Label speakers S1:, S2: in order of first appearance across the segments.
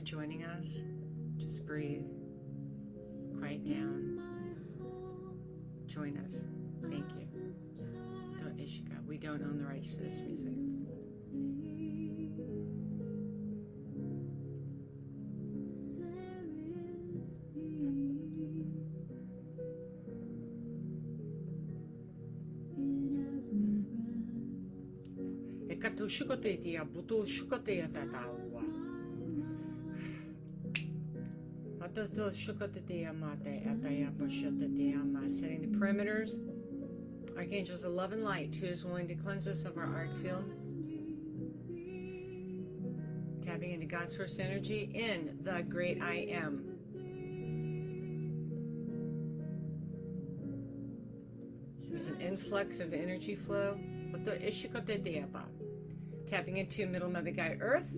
S1: joining us. Just breathe. Quiet down. Join us. Thank you. Don't Ishika. We don't own the rights to this music. Ekato shukote tia buto shukote atatawa. Atato shukote tia mate ataya poshote tia ma. Setting the perimeters. Archangels of love and light, who is willing to cleanse us of our arc field. Tapping into God's first energy in the great I am. There's an influx of energy flow. Tapping into Middle Mother Guy Earth.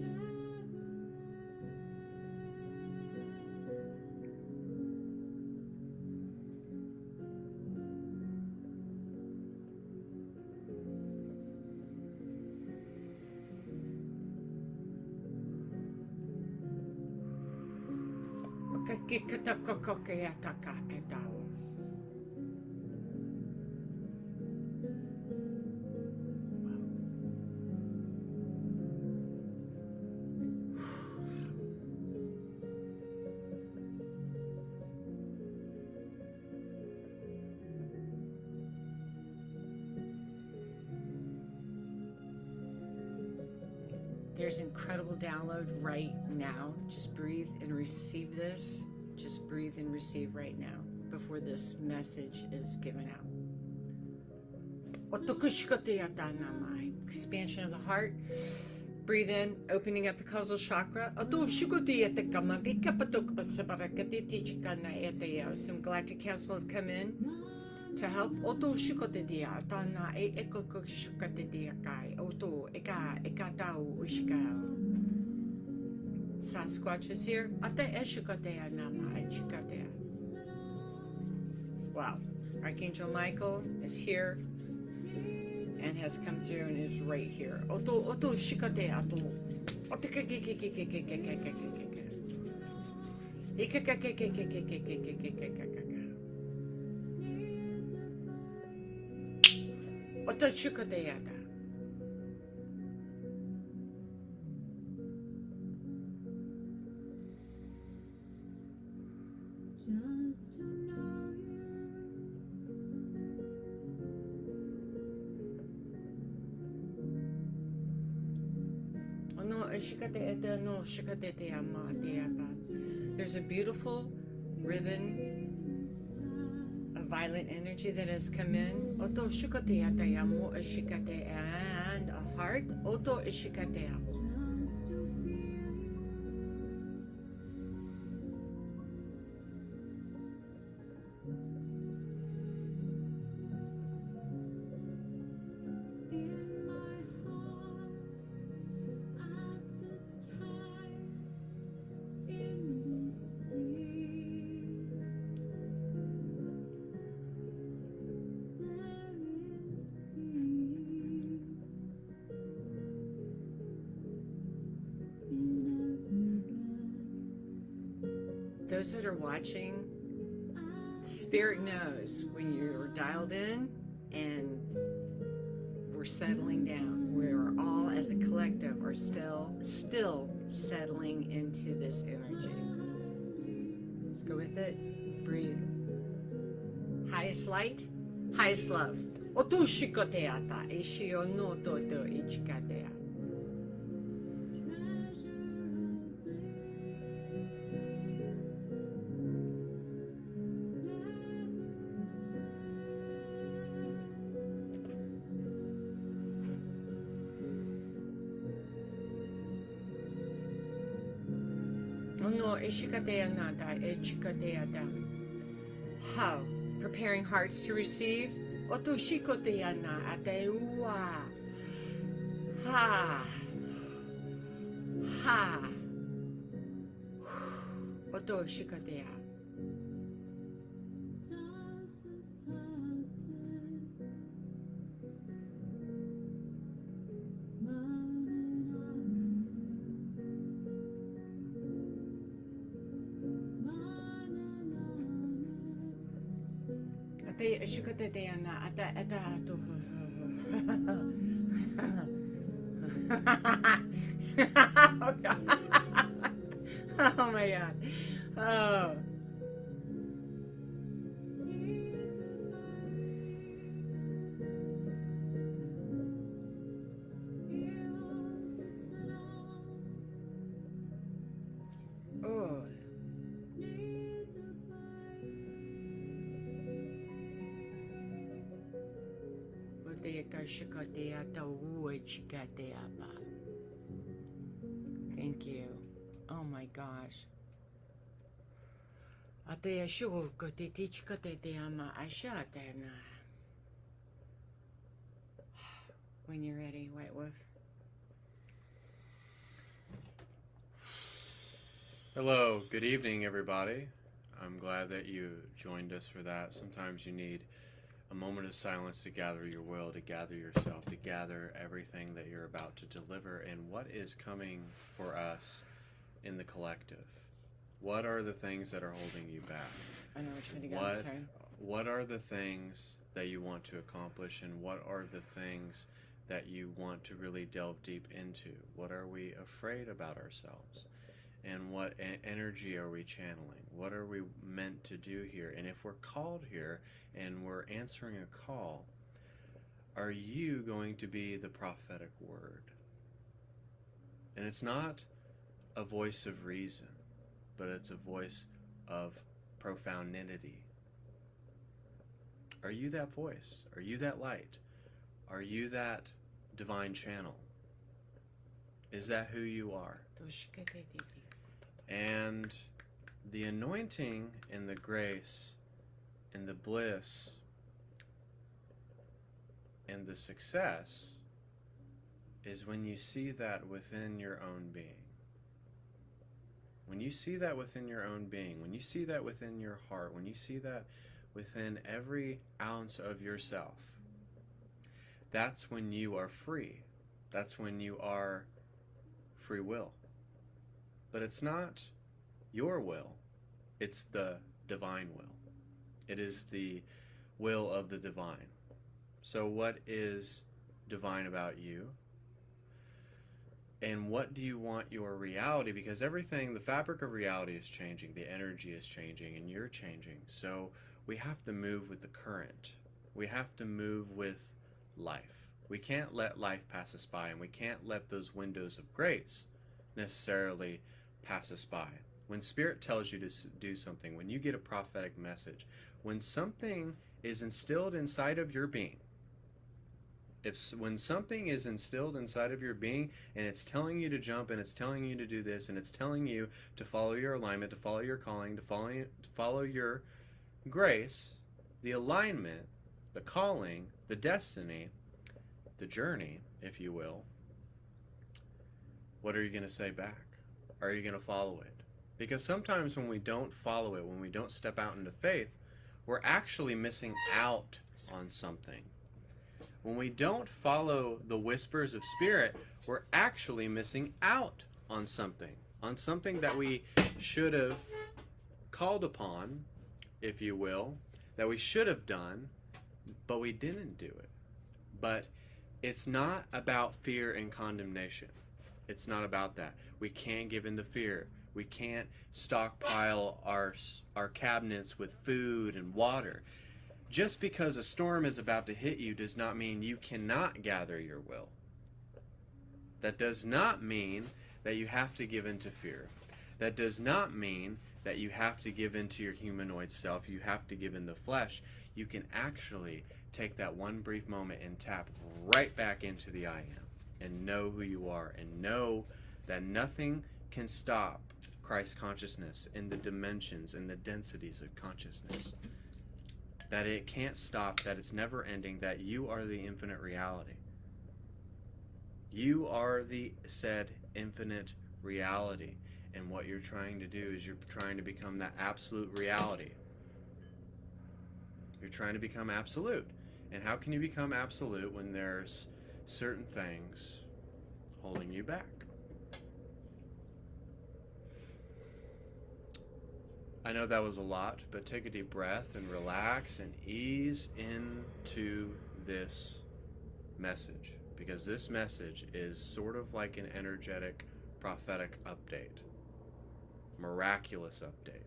S1: There's incredible download right now. Just breathe and receive this. Just breathe and receive right now before this message is given out. Expansion of the heart. Breathe in, opening up the causal chakra. Some galactic council have come in to help. Sasquatch is here. Wow. Archangel Michael is here and has come through and is right here. There's a beautiful ribbon of violet energy that has come in. And a heart. Those that are watching, Spirit knows when you're dialed in and we're settling down. We're all, as a collective, are still settling into this energy. Let's go with it. Breathe. Highest light, highest love. How? Preparing hearts to receive. Ha. Ha. Ate shukate te ana ata to. Oh God. Oh my God. Oh. Oh. Thank you. Oh my gosh. When you're ready, White Wolf.
S2: Hello, good evening, everybody. I'm glad that you joined us for that. Sometimes you need a moment of silence to gather your will, to gather yourself, to gather everything that you're about to deliver and what is coming for us in the collective. What are the things that are holding you back?
S1: I know which one to go. I'm sorry.
S2: What are the things that you want to accomplish, and what are the things that you want to really delve deep into? What are we afraid about ourselves? And what energy are we channeling? What are we meant to do here? And if we're called here and we're answering a call, are you going to be the prophetic word? And it's not a voice of reason, but it's a voice of profoundity. Are you that voice? Are you that light? Are you that divine channel? Is that who you are? And the anointing and the grace and the bliss and the success is when you see that within your own being. When you see that within your own being, when you see that within your heart, when you see that within every ounce of yourself, that's when you are free. That's when you are free will. But it's not your will, it's the divine will. It is the will of the divine. So what is divine about you? And what do you want your reality? Because everything, the fabric of reality is changing, the energy is changing, and you're changing. So we have to move with the current. We have to move with life. We can't let life pass us by, and we can't let those windows of grace necessarily pass us by. When Spirit tells you to do something, when you get a prophetic message, when something is instilled inside of your being, when something is instilled inside of your being and it's telling you to jump and it's telling you to do this and it's telling you to follow your alignment, to follow your calling, to follow your grace, the alignment, the calling, the destiny, the journey, if you will, what are you going to say back? Are you going to follow it? Because sometimes when we don't follow it, when we don't step out into faith, we're actually missing out on something. When we don't follow the whispers of Spirit, we're actually missing out on something that we should have called upon, if you will, that we should have done, but we didn't do it. But it's not about fear and condemnation. It's not about that. We can't give in to fear. We can't stockpile our cabinets with food and water. Just because a storm is about to hit you does not mean you cannot gather your will. That does not mean that you have to give in to fear. That does not mean that you have to give in to your humanoid self. You have to give in the flesh. You can actually take that one brief moment and tap right back into the I am and know who you are and know that nothing can stop Christ consciousness in the dimensions and the densities of consciousness. That it can't stop, that it's never ending, that you are the infinite reality. You are the said infinite reality. And what you're trying to do is you're trying to become that absolute reality. You're trying to become absolute. And how can you become absolute when there's certain things holding you back? I know that was a lot, but take a deep breath and relax and ease into this message, because this message is sort of like an energetic, prophetic update, miraculous update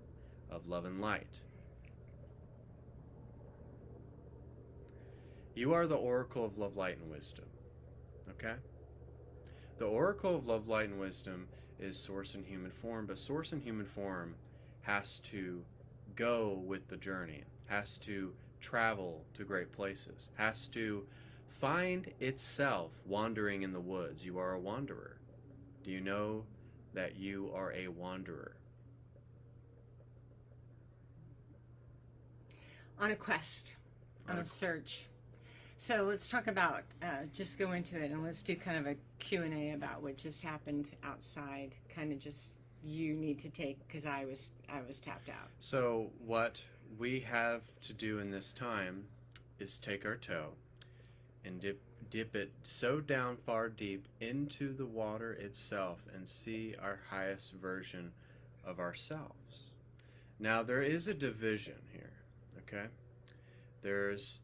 S2: of love and light. You are the oracle of love, light, and wisdom. Okay? The oracle of love, light, and wisdom is source in human form, but source in human form has to go with the journey, has to travel to great places, has to find itself wandering in the woods. You are a wanderer. Do you know that you are a wanderer?
S1: On a quest, on a search. So let's talk about, just go into it, and let's do kind of a Q&A about what just happened outside. Kind of just, you need to take, because I was tapped out.
S2: So what we have to do in this time is take our toe and dip it so down far deep into the water itself and see our highest version of ourselves. Now there is a division here, okay? There's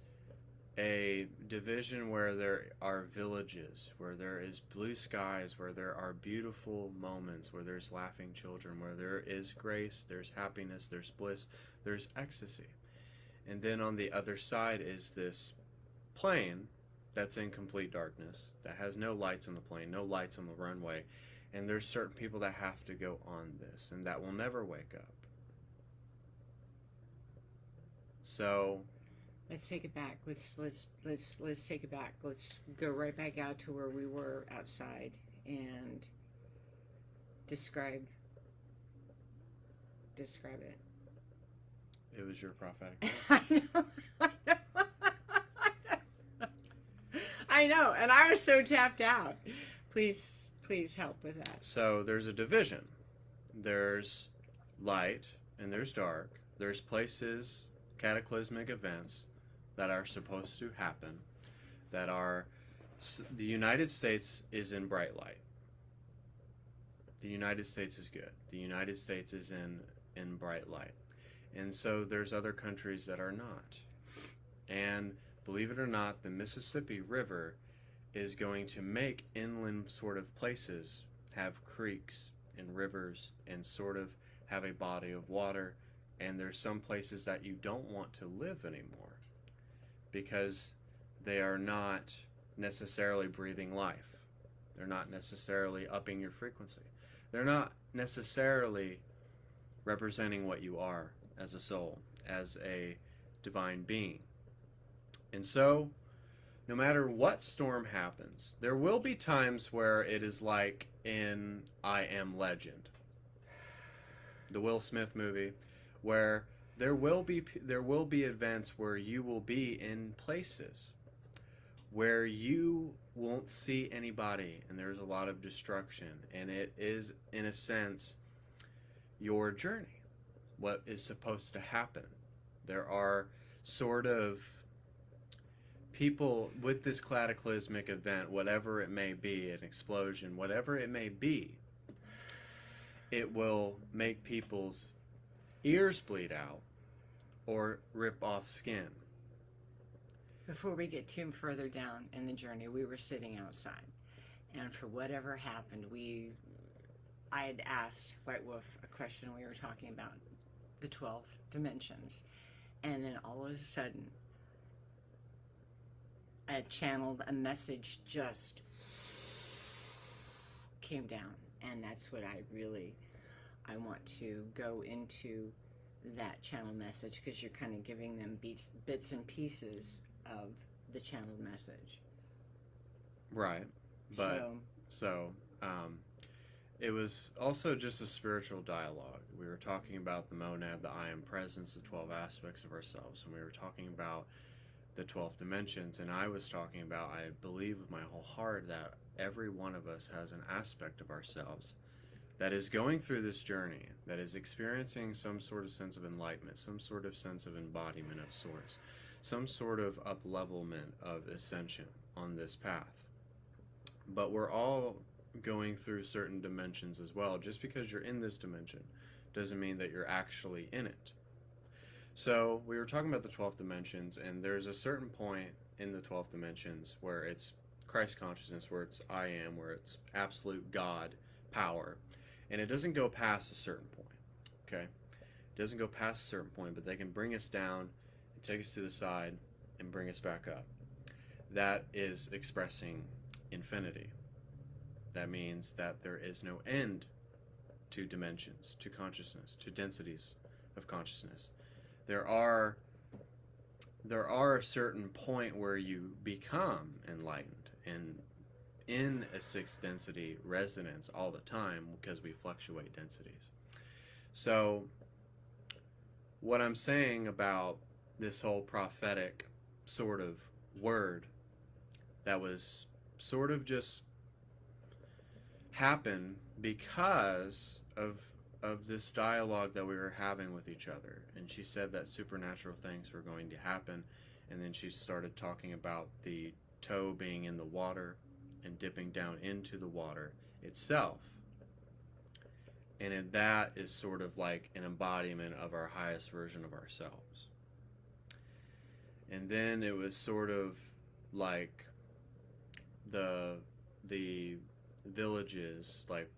S2: a division where there are villages, where there is blue skies, where there are beautiful moments, where there's laughing children, where there is grace, there's happiness, there's bliss, there's ecstasy. And then on the other side is this plain that's in complete darkness, that has no lights on the plane, no lights on the runway, and there's certain people that have to go on this and that will never wake up. So
S1: let's take it back. Let's take it back. Let's go right back out to where we were outside and describe it.
S2: it was your prophetic
S1: I know, and I was so tapped out. Please help with that.
S2: So there's a division. There's light and there's dark. There's places, cataclysmic events that are supposed to happen, that are, the United States is in bright light. The United States is good. The United States is in bright light. And so there's other countries that are not. And believe it or not, the Mississippi River is going to make inland sort of places have creeks and rivers and sort of have a body of water. And there's some places that you don't want to live anymore because they are not necessarily breathing life. They're not necessarily upping your frequency. They're not necessarily representing what you are as a soul, as a divine being. And so, no matter what storm happens, there will be times where it is like in I Am Legend, the Will Smith movie, where there will be events where you will be in places where you won't see anybody and there's a lot of destruction, and it is in a sense your journey, what is supposed to happen. There are sort of people with this cataclysmic event, whatever it may be, an explosion, whatever it may be, it will make people's ears bleed out or rip off skin.
S1: Before we get too further down in the journey, we were sitting outside, and for whatever happened, I had asked White Wolf a question. We were talking about the 12 dimensions, and then all of a sudden I channeled a message, just came down, and that's what I want to go into, that channel message, because you're kind of giving them bits and pieces of the channeled message.
S2: Right. But so it was also just a spiritual dialogue. We were talking about the monad, the I am presence, the 12 aspects of ourselves, and we were talking about the 12 dimensions, and I was talking about, I believe with my whole heart that every one of us has an aspect of ourselves that is going through this journey, that is experiencing some sort of sense of enlightenment, some sort of sense of embodiment of source, some sort of up-levelment of ascension on this path. But we're all going through certain dimensions as well. Just because you're in this dimension doesn't mean that you're actually in it. So we were talking about the 12 dimensions, and there's a certain point in the 12 dimensions where it's Christ consciousness, where it's I am, where it's absolute God power, and it doesn't go past a certain point. Okay, it doesn't go past a certain point, but they can bring us down and take us to the side and bring us back up. That is expressing infinity. That means that there is no end to dimensions, to consciousness, to densities of consciousness. There are a certain point where you become enlightened and in a sixth density resonance all the time, because we fluctuate densities. So what I'm saying about this whole prophetic sort of word that was sort of just happened because of this dialogue that we were having with each other, and she said that supernatural things were going to happen, and then she started talking about the toe being in the water and dipping down into the water itself, and that is sort of like an embodiment of our highest version of ourselves. And then it was sort of like the villages, like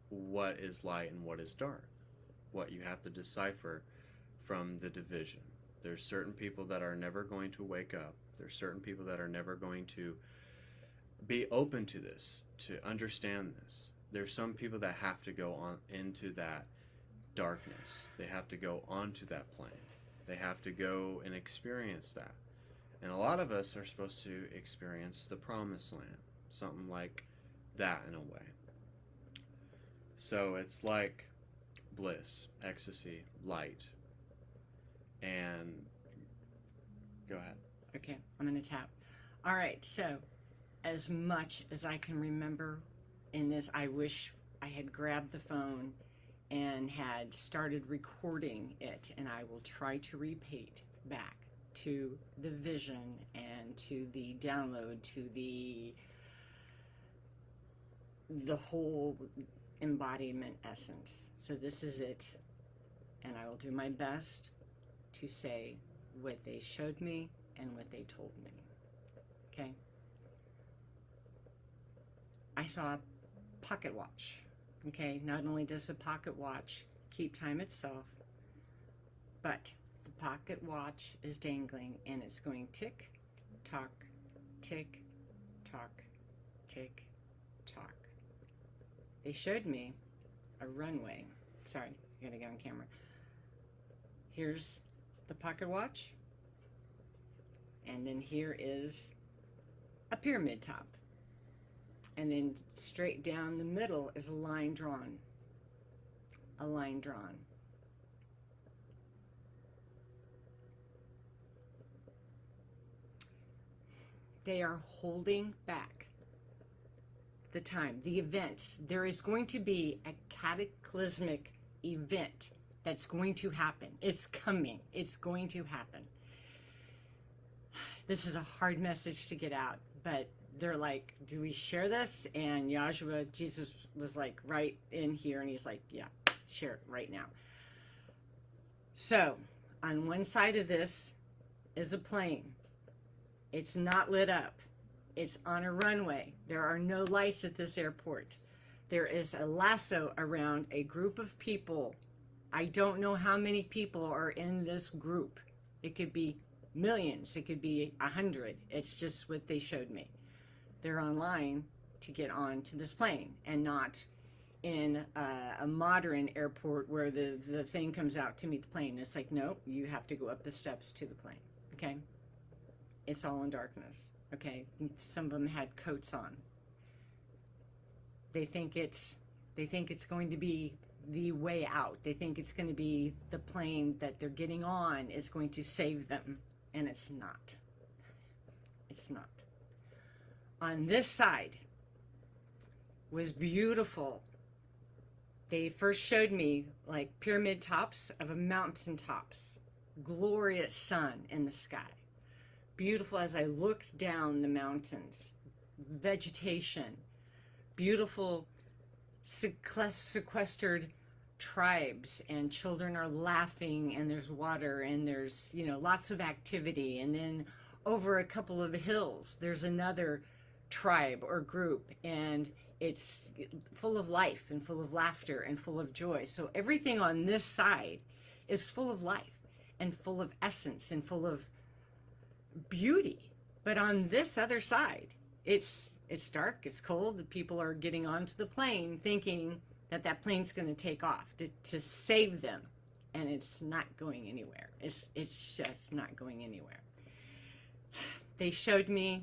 S2: what is light and what is dark, what you have to decipher from the division. There's certain people that are never going to wake up. There's certain people that are never going to be open to this, to understand this. There's some people that have to go on into that darkness. They have to go onto that plane. They have to go and experience that. And a lot of us are supposed to experience the promised land, something like that in a way. So it's like bliss, ecstasy, light. And go ahead.
S1: Okay, I'm going to tap. All right, so as much as I can remember in this, I wish I had grabbed the phone and had started recording it, and I will try to repeat back to the vision and to the download, to the whole embodiment essence. So this is it, and I will do my best to say what they showed me and what they told me. Okay? I saw a pocket watch. Okay, not only does the pocket watch keep time itself, but the pocket watch is dangling and it's going tick, tock, tick, tock, tick, tock. They showed me a runway. Sorry, I gotta get on camera. Here's the pocket watch, and then here is a pyramid top. And then straight down the middle is a line drawn. A line drawn. They are holding back the time, the events. There is going to be a cataclysmic event that's going to happen. It's coming. It's going to happen. This is a hard message to get out, but they're like, do we share this? And Yahshua, Jesus was like right in here, and he's like, yeah, share it right now. So on one side of this is a plane. It's not lit up. It's on a runway. There are no lights at this airport. There is a lasso around a group of people. I don't know how many people are in this group. It could be millions. It could be 100. It's just what they showed me. They're online to get on to this plane, and not in a modern airport where the thing comes out to meet the plane. It's like, nope, you have to go up the steps to the plane. Okay? It's all in darkness. Okay? Some of them had coats on. They think it's going to be the way out. They think it's going to be the plane that they're getting on is going to save them, and it's not. It's not. On this side was beautiful. They first showed me like pyramid tops of a mountain tops, glorious sun in the sky. Beautiful as I looked down the mountains, vegetation, beautiful sequestered tribes, and children are laughing, and there's water, and there's, lots of activity. And then over a couple of hills, there's another tribe or group, and it's full of life and full of laughter and full of joy. So everything on this side is full of life and full of essence and full of beauty. But on this other side, it's dark, it's cold. The people are getting onto the plane thinking that plane's going to take off to save them, and it's not going anywhere. It's just not going anywhere. They showed me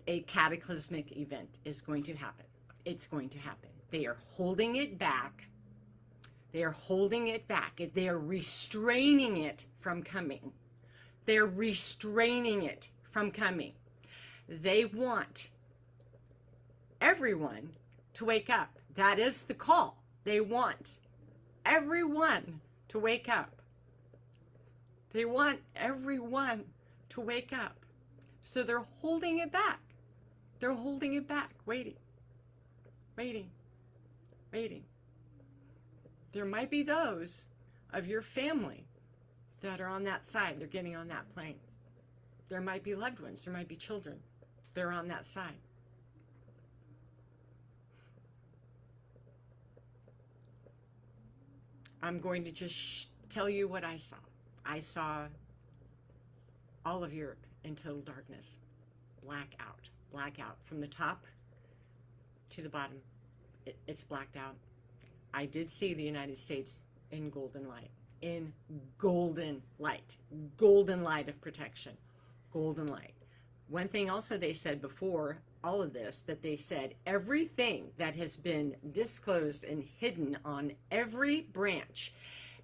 S1: a cataclysmic event is going to happen. It's going to happen. They are holding it back. They are holding it back. They are restraining it from coming. They're restraining it from coming. They want everyone to wake up. That is the call. They want everyone to wake up. They want everyone to wake up. So they're holding it back. They're holding it back, waiting, waiting, waiting. There might be those of your family that are on that side. They're getting on that plane. There might be loved ones. There might be children. They're on that side. I'm going to just tell you what I saw. I saw all of Europe in total darkness. Blackout. Blackout. From the top to the bottom, it's blacked out. I did see the United States in golden light. In golden light. Golden light of protection. Golden light. One thing also they said before all of this, that they said everything that has been disclosed and hidden on every branch,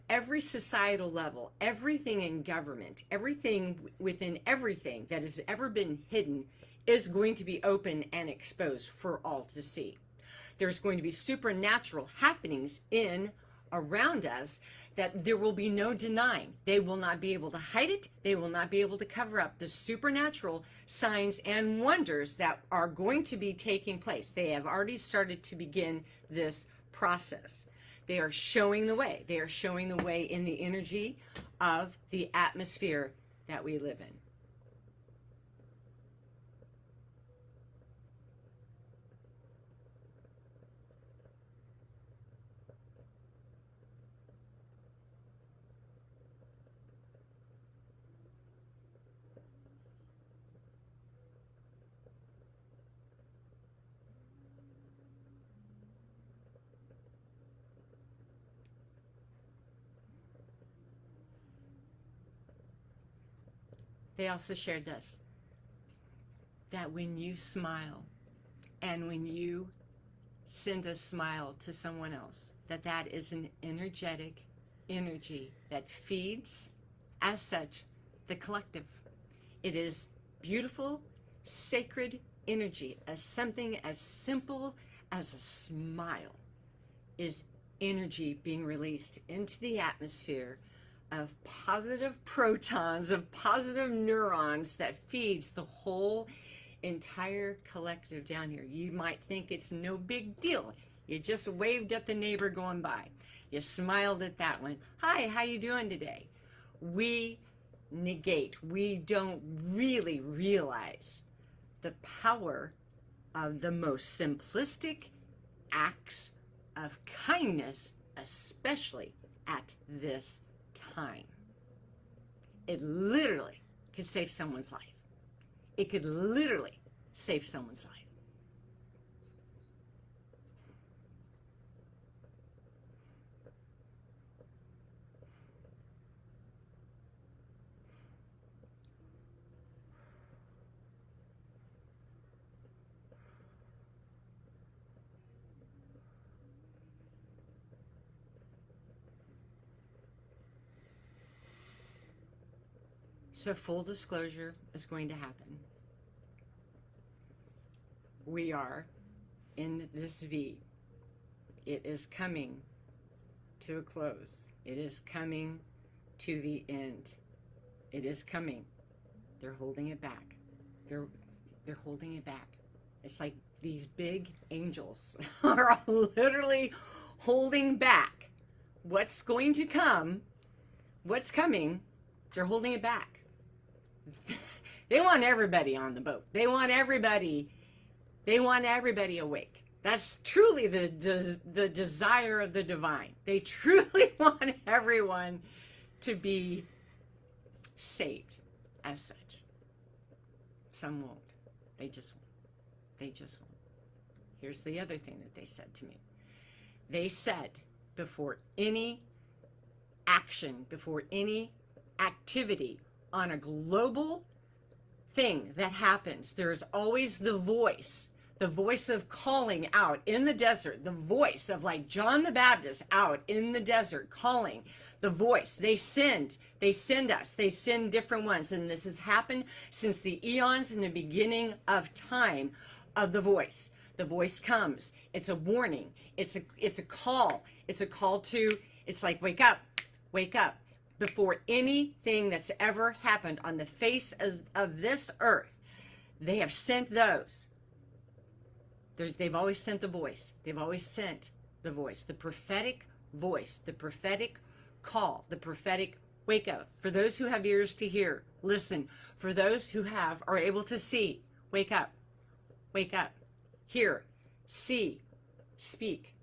S1: every societal level, everything in government, everything within everything that has ever been hidden is going to be open and exposed for all to see. There's going to be supernatural happenings in around us that there will be no denying. They will not be able to hide it. They will not be able to cover up the supernatural signs and wonders that are going to be taking place. They have already started to begin this process. They are showing the way. They are showing the way in the energy of the atmosphere that we live in. They also shared this, that when you smile and when you send a smile to someone else, that is an energetic energy that feeds, as such, the collective. It is beautiful, sacred energy, as something as simple as a smile is energy being released into the atmosphere of positive protons, of positive neurons that feeds the whole entire collective down here. You might think it's no big deal. You just waved at the neighbor going by. You smiled at that one. Hi, how you doing today? We negate. We don't really realize the power of the most simplistic acts of kindness, especially at this time. It literally could save someone's life. It could literally save someone's life. So full disclosure is going to happen. We are in this V. It is coming to a close. It is coming to the end. It is coming. They're holding it back. They're holding it back. It's like these big angels are literally holding back what's going to come, what's coming, they're holding it back. They want everybody on the boat. They want everybody awake. That's truly the desire of the divine. They truly want everyone to be saved as such. Some won't. They just won't. Here's the other thing that they said to me. They said before any action, before any activity on a global thing that happens, there's always the voice of calling out in the desert, the voice of like John the Baptist out in the desert calling, the voice. They send different ones. And this has happened since the eons in the beginning of time of the voice. The voice comes. It's a warning. It's a call. It's a call to, it's like, wake up, wake up. Before anything that's ever happened on the face of this earth, they have sent those. They've always sent the voice. They've always sent the voice, the prophetic voice, the prophetic call, the prophetic wake up. For those who have ears to hear, listen. For those who are able to see, wake up, hear, see, speak.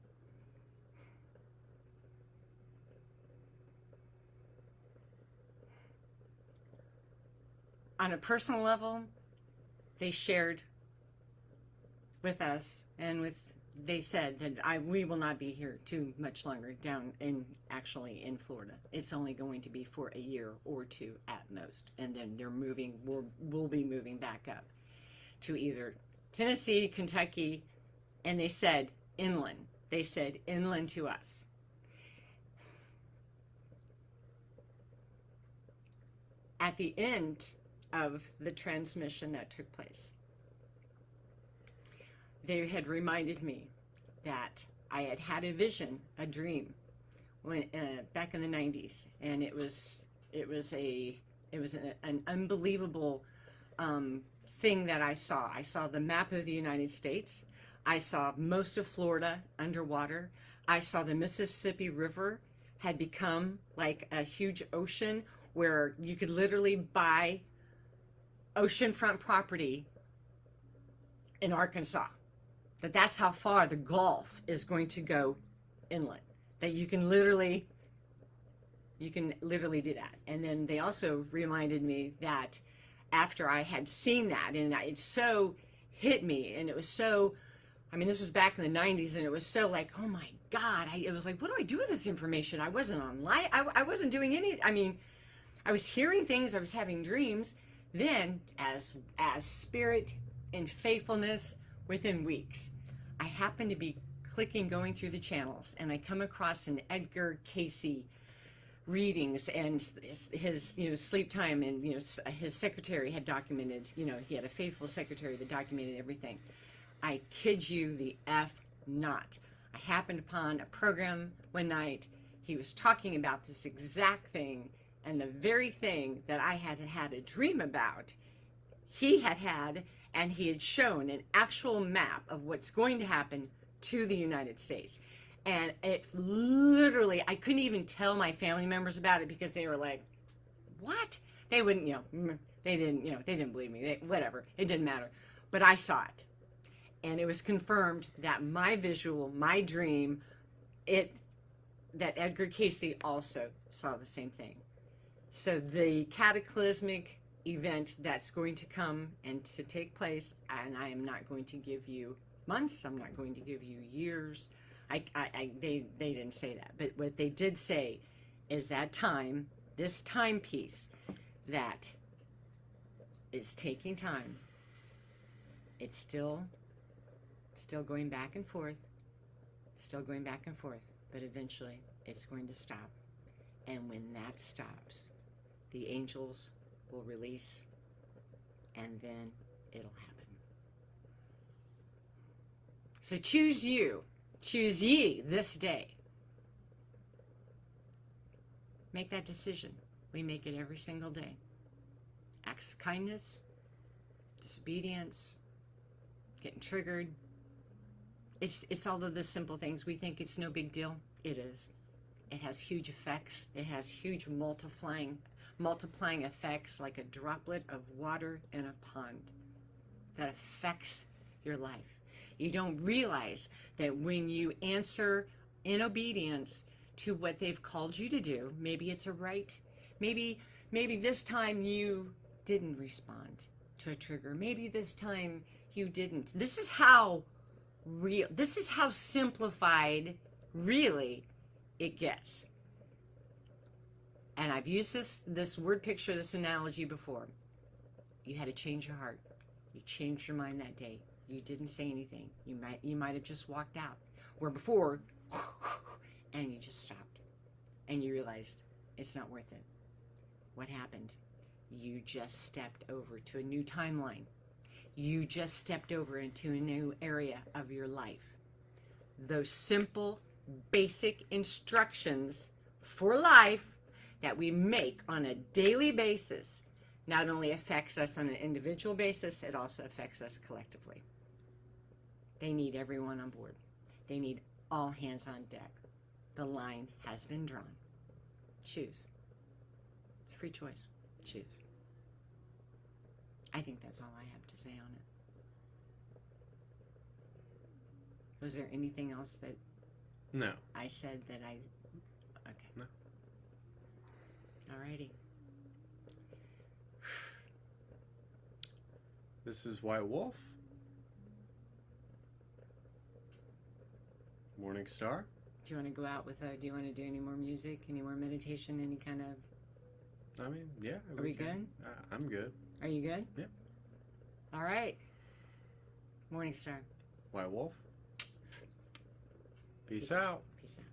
S1: On a personal level, they shared with us and they said that we will not be here too much longer down in Florida. It's only going to be for a year or two at most. And then we'll be moving back up to either Tennessee, Kentucky, and they said inland. They said inland to us. At the end of the transmission that took place, they had reminded me that I had a vision, a dream, when back in the 90s, and it was an unbelievable thing that I saw. I saw the map of the United States. I saw most of Florida underwater. I saw the Mississippi River had become like a huge ocean where you could literally buy oceanfront property in Arkansas. That's how far the Gulf is going to go inland. That you can literally do that. And then they also reminded me that after I had seen that, and it so hit me, and it was so, this was back in the 90s, and it was so like, oh my God, it was like, what do I do with this information? I wasn't online. I wasn't doing any, I was hearing things, I was having dreams. Then, as spirit and faithfulness, within weeks, I happened to be going through the channels, and I come across an Edgar Cayce readings and his sleep time, and his secretary had documented, he had a faithful secretary that documented everything. I kid you the F not. I happened upon a program one night. He was talking about this exact thing, and the very thing that I had a dream about, he had, and he had shown an actual map of what's going to happen to the United States. And it literally, I couldn't even tell my family members about it because they were like, what? They wouldn't, they didn't believe me. Whatever, it didn't matter. But I saw it. And it was confirmed that my visual, my dream, that Edgar Cayce also saw the same thing. So the cataclysmic event that's going to come and to take place, and I am not going to give you months, I'm not going to give you years. They didn't say that, but what they did say is that time, this timepiece that is taking time, it's still going back and forth, but eventually it's going to stop. And when that stops, the angels will release, and then it'll happen. So choose ye this day. Make that decision. We make it every single day. Acts of kindness, disobedience, getting triggered. It's all of the simple things. We think it's no big deal. It is. It has huge effects. It has huge multiplying effects, like a droplet of water in a pond that affects your life. You don't realize that when you answer in obedience to what they've called you to do, maybe it's a right, maybe this time you didn't respond to a trigger, maybe this time you didn't. This is how simplified really it gets. And I've used this word picture, this analogy before. You had to change your heart. You changed your mind that day. You didn't say anything. You might have just walked out. Where before, and you just stopped. And you realized it's not worth it. What happened? You just stepped over to a new timeline. You just stepped over into a new area of your life. Those simple, basic instructions for life that we make on a daily basis not only affects us on an individual basis, it also affects us collectively. They need everyone on board. They need all hands on deck. The line has been drawn. Choose. It's a free choice. Choose. I think that's all I have to say on it. Was there anything else that
S2: No.
S1: I said that I... Okay.
S2: No.
S1: Alrighty.
S2: This is White Wolf. Morningstar.
S1: Do you want to go out with do you want to do any more music, any more meditation, any kind of...
S2: I mean, yeah.
S1: Are we good?
S2: I'm good.
S1: Are you good?
S2: Yep.
S1: All right. Morningstar.
S2: White Wolf. Peace out.
S1: Peace out.